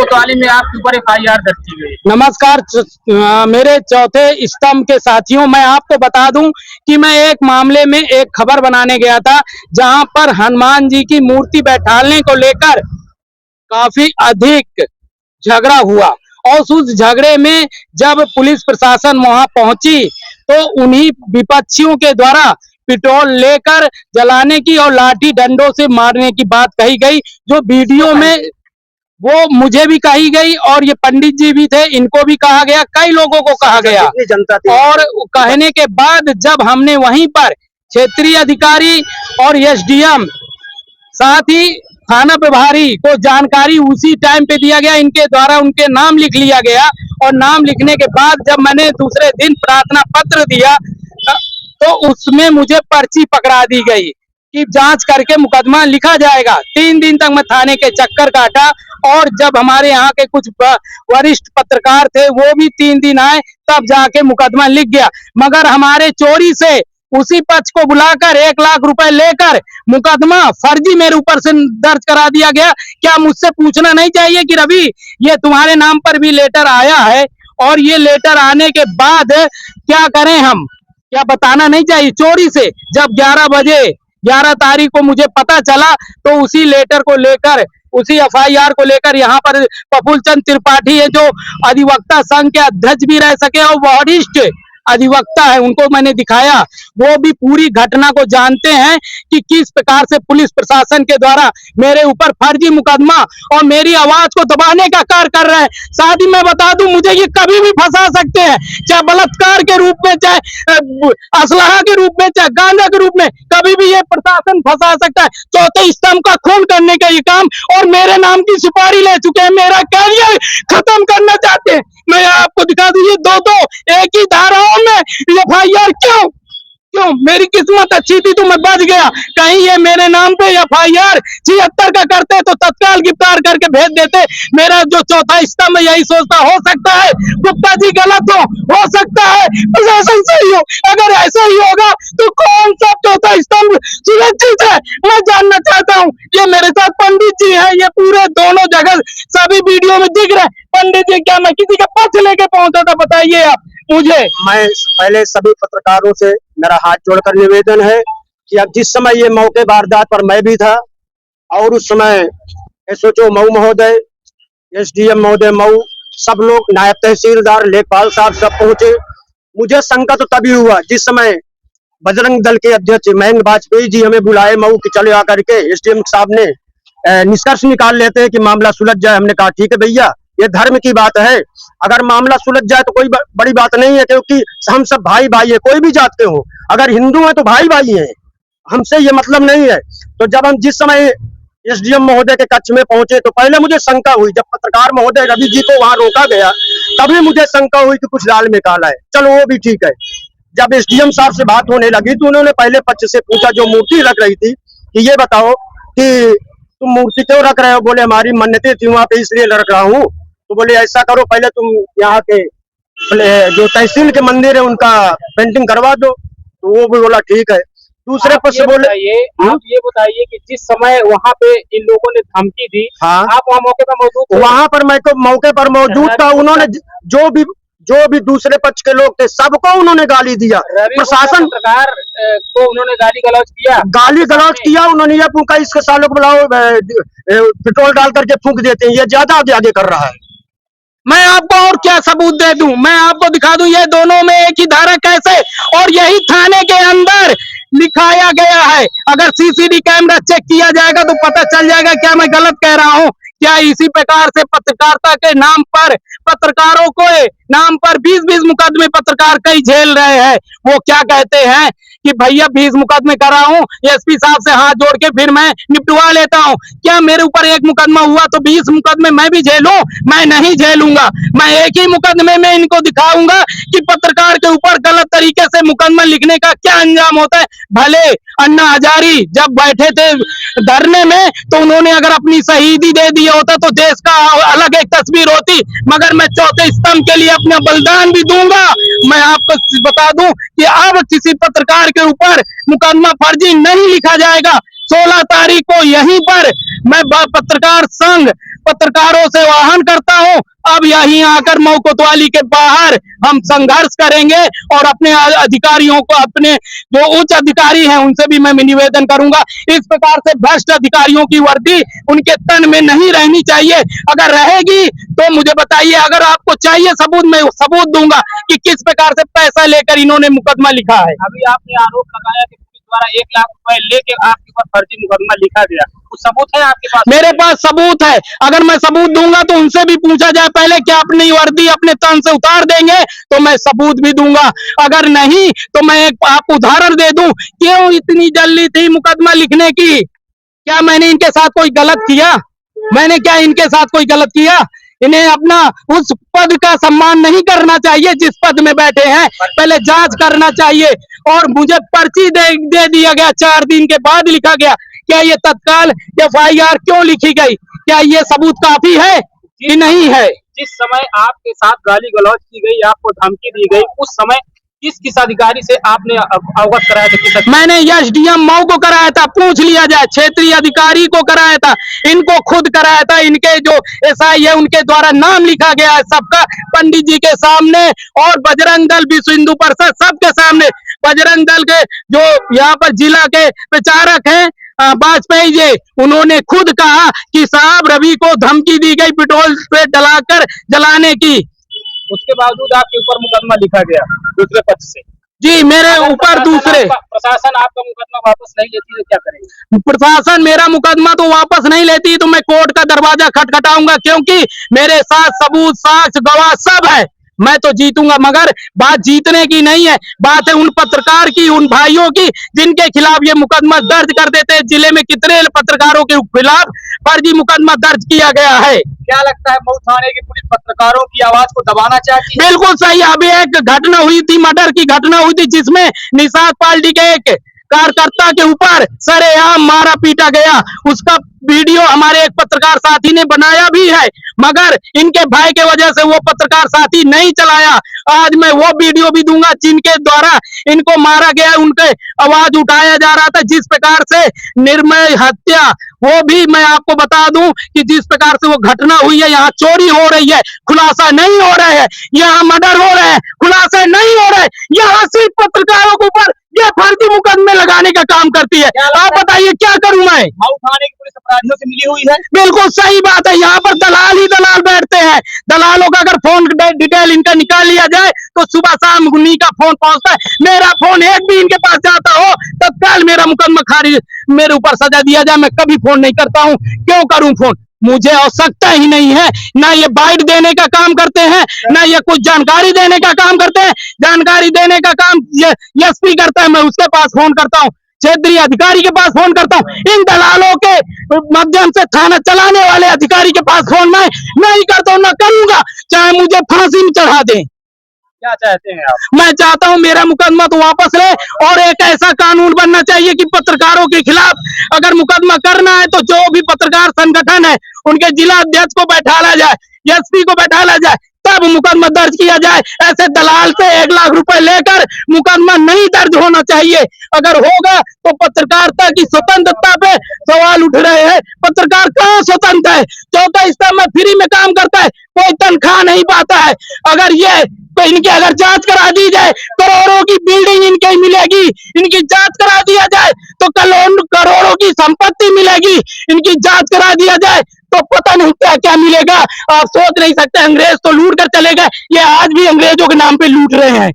कोतवाली में आपके ऊपर FIR दर्ज की गई। नमस्कार मेरे चौथे स्तंभ के साथियों, मैं आपको बता दूं कि मैं एक मामले में एक खबर बनाने गया था जहां पर हनुमान जी की मूर्ति बैठाने को लेकर काफी अधिक झगड़ा हुआ और उस झगड़े में जब पुलिस प्रशासन वहां पहुंची तो उन्हीं विपक्षियों के द्वारा पेट्रोल लेकर जलाने की और लाठी डंडों से मारने की बात कही गई, जो वीडियो में वो मुझे भी कही गई और ये पंडित जी भी थे, इनको भी कहा गया, कई लोगों को कहा गया। जनता और कहने के बाद जब हमने वहीं पर क्षेत्रीय अधिकारी और SDM साथ ही थाना प्रभारी को जानकारी उसी टाइम पे दिया गया, इनके द्वारा उनके नाम लिख लिया गया और नाम लिखने के बाद जब मैंने दूसरे दिन प्रार्थना पत्र दिया तो उसमें मुझे पर्ची पकड़ा दी गई कि जांच करके मुकदमा लिखा जाएगा। 3 दिन तक मैं थाने के चक्कर काटा और जब हमारे यहाँ के कुछ वरिष्ठ पत्रकार थे वो भी 3 दिन आए, तब जाके मुकदमा लिख गया। मगर हमारे चोरी से उसी पक्ष को बुलाकर 1 लाख रुपए लेकर मुकदमा फर्जी मेरे ऊपर से दर्ज करा दिया गया। क्या मुझसे पूछना नहीं चाहिए कि रवि ये तुम्हारे नाम पर भी लेटर आया है और ये लेटर आने के बाद क्या करें हम, क्या बताना नहीं चाहिए? चोरी से जब 11 बजे 11 तारीख को मुझे पता चला तो उसी लेटर को लेकर, उसी FIR को लेकर यहाँ पर प्रफुल्ल चंद्र त्रिपाठी है जो अधिवक्ता संघ के अध्यक्ष भी रह सके और वरिष्ठ अधिवक्ता है, उनको मैंने दिखाया। वो भी पूरी घटना को जानते हैं कि किस प्रकार से पुलिस प्रशासन के द्वारा मेरे ऊपर फर्जी मुकदमा और मेरी आवाज को दबाने का कार्य कर रहे हैं। साथ ही मैं बता दूं, मुझे ये कभी भी फंसा सकते हैं, चाहे बलात्कार के रूप में, चाहे असलाहा के रूप में, चाहे गांजा के रूप में, कभी भी ये प्रशासन फंसा सकता है। चौथे स्तंभ का खून करने का ये काम और मेरे नाम की सुपारी ले चुके हैं, मेरा कैरियर खत्म करना चाहते हैं। मैं आपको दिखा दूं, ये दो एक ही धाराओं में FIR क्यों? मेरी किस्मत अच्छी थी तो मैं बच गया। कहीं ये मेरे नाम पे FIR 76 का करते तो तत्काल गिरफ्तार करके भेज देते। मेरा जो चौथा स्तंभ यही सोचता, हो सकता है गुप्ता जी गलत हो सकता है प्रशासन सही हो। अगर ऐसा ही होगा तो कौन सा चौथा स्तंभ सुरक्षित है, मैं जानना चाहता हूँ। ये मेरे साथ पंडित जी है, ये पूरे दोनों जगह सभी वीडियो में दिख रहे हैं। पंडित जी, क्या मैं किसी का पक्ष लेके पहुंचा था? बताइए आप मुझे। मैं पहले सभी पत्रकारों से मेरा हाथ जोड़कर निवेदन है कि अब जिस समय ये मौके वारदात पर मैं भी था और उस समय SHO मऊ महोदय, SDM महोदय मऊ, सब लोग, नायब तहसीलदार, लेखपाल साहब सब पहुंचे। मुझे शंका तो तभी हुआ जिस समय बजरंग दल के अध्यक्ष महेंद्र वाजपेयी जी हमें बुलाए मऊ कि चले आकर के SDM साहब ने निष्कर्ष निकाल लेते हैं कि मामला सुलझ जाए। हमने कहा ठीक है भैया, ये धर्म की बात है, अगर मामला सुलझ जाए तो कोई बड़ी बात नहीं है, क्योंकि हम सब भाई भाई है, कोई भी जात के हो, अगर हिंदू है तो भाई भाई हैं, हमसे ये मतलब नहीं है। तो जब हम जिस समय SDM महोदय के कक्ष में पहुंचे तो पहले मुझे शंका हुई, जब पत्रकार महोदय रवि जी को वहां रोका गया तभी मुझे शंका हुई कि कुछ लाल में काला है। चलो वो भी ठीक है। जब SDM साहब से बात होने लगी तो उन्होंने पहले पक्ष से पूछा जो मूर्ति रख रही थी कि ये बताओ कि तुम मूर्ति क्यों रख रहे हो? बोले हमारी मन्नतें थी वहां पे इसलिए रख रहा हूँ। तो बोले ऐसा करो, पहले तुम यहाँ के जो तहसील के मंदिर है उनका पेंटिंग करवा दो। तो वो भी बोला ठीक है। दूसरे पक्ष से बोले आप ये बताइए कि जिस समय वहाँ पे इन लोगों ने धमकी दी, हाँ, आप वहाँ मौके पर मौजूद थे? वहां पर मैं तो मौके पर मौजूद था। उन्होंने जो भी दूसरे पक्ष के लोग थे सबको उन्होंने गाली दिया। प्रशासन पत्रकार को उन्होंने गाली गलौज किया। उन्होंने ये पूछा इसके सालों को बुलाओ, पेट्रोल डाल करके फूंक देते हैं, ये ज्यादा आगे कर रहा है। मैं आपको और क्या सबूत दे दूं? मैं आपको दिखा दूं ये दोनों में एक ही धारा कैसे, और यही थाने के अंदर लिखाया गया है। अगर CCTV कैमरा चेक किया जाएगा तो पता चल जाएगा क्या मैं गलत कह रहा हूं। क्या इसी प्रकार से पत्रकारिता के नाम पर पत्रकारों को नाम पर 20-20 मुकदमे पत्रकार कई झेल रहे हैं। वो क्या कहते हैं कि भैया 20 मुकदमे कर रहा हूँ, SP साहब से हाथ जोड़ के फिर मैं निपटवा लेता हूँ। क्या मेरे ऊपर एक मुकदमा हुआ तो 20 मुकदमे मैं भी झेलूं? मैं नहीं झेलूंगा। मैं एक ही मुकदमे में इनको दिखाऊंगा कि पत्रकार के ऊपर गलत तरीके से मुकदमा लिखने का क्या अंजाम होता है। भले अन्ना हजारी जब बैठे थे धरने में तो उन्होंने अगर अपनी शहीदी दे दी होता तो देश का अलग एक तस्वीर होती, मगर मैं चौथे स्तंभ के लिए अपना बलिदान भी दूंगा। मैं आपको बता दूं कि अब किसी पत्रकार के ऊपर मुकदमा फर्जी नहीं लिखा जाएगा। 16 तारीख को यहीं पर मैं पत्रकार संघ पत्रकारों से आह्वान करता हूं, अब यहीं आकर मऊ कोतवाली के बाहर हम संघर्ष करेंगे और अपने अधिकारियों को, अपने जो उच्च अधिकारी हैं उनसे भी मैं निवेदन करूंगा, इस प्रकार से भ्रष्ट अधिकारियों की वर्दी उनके तन में नहीं रहनी चाहिए। अगर रहेगी तो मुझे बताइए, अगर आपको चाहिए सबूत, मैं सबूत दूंगा कि किस प्रकार से पैसा लेकर इन्होंने मुकदमा लिखा है। अभी आपने आरोप लगाया कि पुलिस द्वारा 1 लाख रुपए लेके आपके ऊपर फर्जी मुकदमा लिखा गया, कुछ सबूत है आपके पास? मेरे पास सबूत है। अगर मैं सबूत दूंगा तो उनसे भी पूछा जाए पहले क्या अपनी वर्दी अपने तन से उतार देंगे, तो मैं सबूत भी दूंगा। अगर नहीं तो मैं एक आपको उदाहरण दे दूं, क्यों इतनी जल्दी थी मुकदमा लिखने की? क्या मैंने इनके साथ कोई गलत किया? मैंने क्या इनके साथ कोई गलत किया? इन्हें अपना उस पद का सम्मान नहीं करना चाहिए जिस पद में बैठे हैं, पहले जांच करना चाहिए। और मुझे पर्ची दे दिया गया, 4 दिन के बाद लिखा गया। क्या ये तत्काल FIR क्यों लिखी गई? क्या ये सबूत काफी है कि नहीं है? जिस समय आपके साथ गाली गलौज की गई, आपको धमकी दी गई, उस समय किस अधिकारी से आपने अवगत कराया था? मैंने SDM मऊ को कराया था, पूछ लिया जाए, क्षेत्रीय अधिकारी को कराया था, इनको खुद कराया था। इनके जो SI है उनके द्वारा नाम लिखा गया है सबका, पंडित जी के सामने और बजरंग दल, विश्व हिंदू परिषद, सबके सामने। बजरंग दल के जो यहाँ पर जिला के प्रचारक हैं वाजपेयी जी, उन्होंने खुद कहा कि साहब रवि को धमकी दी गई पेट्रोल से डलाकर जलाने की। उसके बावजूद आपके ऊपर मुकदमा लिखा गया दूसरे पक्ष से? जी, मेरे ऊपर दूसरे। प्रशासन आपका मुकदमा वापस नहीं लेती तो क्या करेंगे? प्रशासन मेरा मुकदमा तो वापस नहीं लेती तो मैं कोर्ट का दरवाजा खटखटाऊंगा, क्योंकि मेरे साथ सबूत, साक्ष्य, गवाह सब है। मैं तो जीतूंगा, मगर बात जीतने की नहीं है, बात है उन पत्रकार की, उन भाइयों की जिनके खिलाफ ये मुकदमा दर्ज कर देते हैं। जिले में कितने पत्रकारों के खिलाफ फर्जी मुकदमा दर्ज किया गया है। क्या लगता है मऊ थाने की पुलिस पत्रकारों की आवाज को दबाना चाहती है? बिल्कुल सही। अभी एक घटना हुई थी, मर्डर की घटना हुई थी, जिसमें निषाद पार्टी के एक कार्यकर्ता के ऊपर सरेआम मारा पीटा गया। उसका वीडियो हमारे एक पत्रकार साथी ने बनाया भी है, मगर इनके भाई के वजह से वो पत्रकार साथी नहीं चलाया। आज मैं वो वीडियो भी दूंगा जिनके द्वारा इनको मारा गया, उनके आवाज उठाया जा रहा था। जिस प्रकार से निर्मय हत्या, वो भी मैं आपको बता दूं कि जिस प्रकार से वो घटना हुई है, यहाँ चोरी हो रही है, खुलासा नहीं हो रहा है, यहाँ मर्डर हो रहे हैं, खुलासा नहीं हो रहा है। यहाँ सिर्फ पत्रकारों के ऊपर ये फर्जी मुकदमे लगाने का काम करती है। आप बताइए क्या करूं मैं? मऊ थाने की पुलिस अपराधियों से मिली हुई है? बिल्कुल सही बात है। यहाँ पर दलाल ही दलाल बैठते हैं। दलालों का अगर फोन डिटेल इनका निकाल लिया जाए तो सुबह शाम उन्हीं का फोन पहुंचता है। मेरा फोन एक भी इनके पास जाता हो तत्काल मेरा मुकदमा खारिज, मेरे ऊपर सजा दिया जाए। मैं कभी फोन नहीं करता हूँ। क्यों करूं फोन? मुझे आवश्यकता ही नहीं है। ना ये बाइट देने का काम करते हैं, ना ये कुछ जानकारी देने का काम करते हैं। जानकारी देने का काम SP करता है, मैं उसके पास फोन करता हूँ, क्षेत्रीय अधिकारी के पास फोन करता हूँ। इन दलालों के माध्यम से थाना चलाने वाले अधिकारी के पास फोन मैं नहीं करता हूँ, ना करूंगा, चाहे मुझे फांसी में चढ़ा दें। क्या चाहते हैं आप? मैं चाहता हूं मेरा मुकदमा तो वापस ले, और एक ऐसा कानून बनना चाहिए कि पत्रकारों के खिलाफ अगर मुकदमा करना है तो जो भी पत्रकार संगठन है उनके जिला अध्यक्ष को बैठाला जाए, SP को बैठाला जाए, तब मुकदमा दर्ज किया जाए। ऐसे दलाल से 1 लाख रुपए लेकर मुकदमा नहीं दर्ज होना चाहिए। अगर होगा तो पत्रकारिता की स्वतंत्रता पे सवाल उठ रहे हैं। पत्रकार कहाँ स्वतंत्र है? चौथा स्तंभ में फ्री में काम करता है, कोई तनख्वाह नहीं पाता है। अगर ये तो इनकी अगर जांच करा दी जाए, करोड़ों की बिल्डिंग इनके मिलेगी। इनकी जांच करा दिया जाए तो करोड़ों की संपत्ति मिलेगी। इनकी जांच करा दिया जाए तो पता नहीं क्या क्या मिलेगा। आप सोच नहीं सकते, अंग्रेज तो लूट कर चले गए, ये आज भी अंग्रेजों के नाम पे लूट रहे हैं।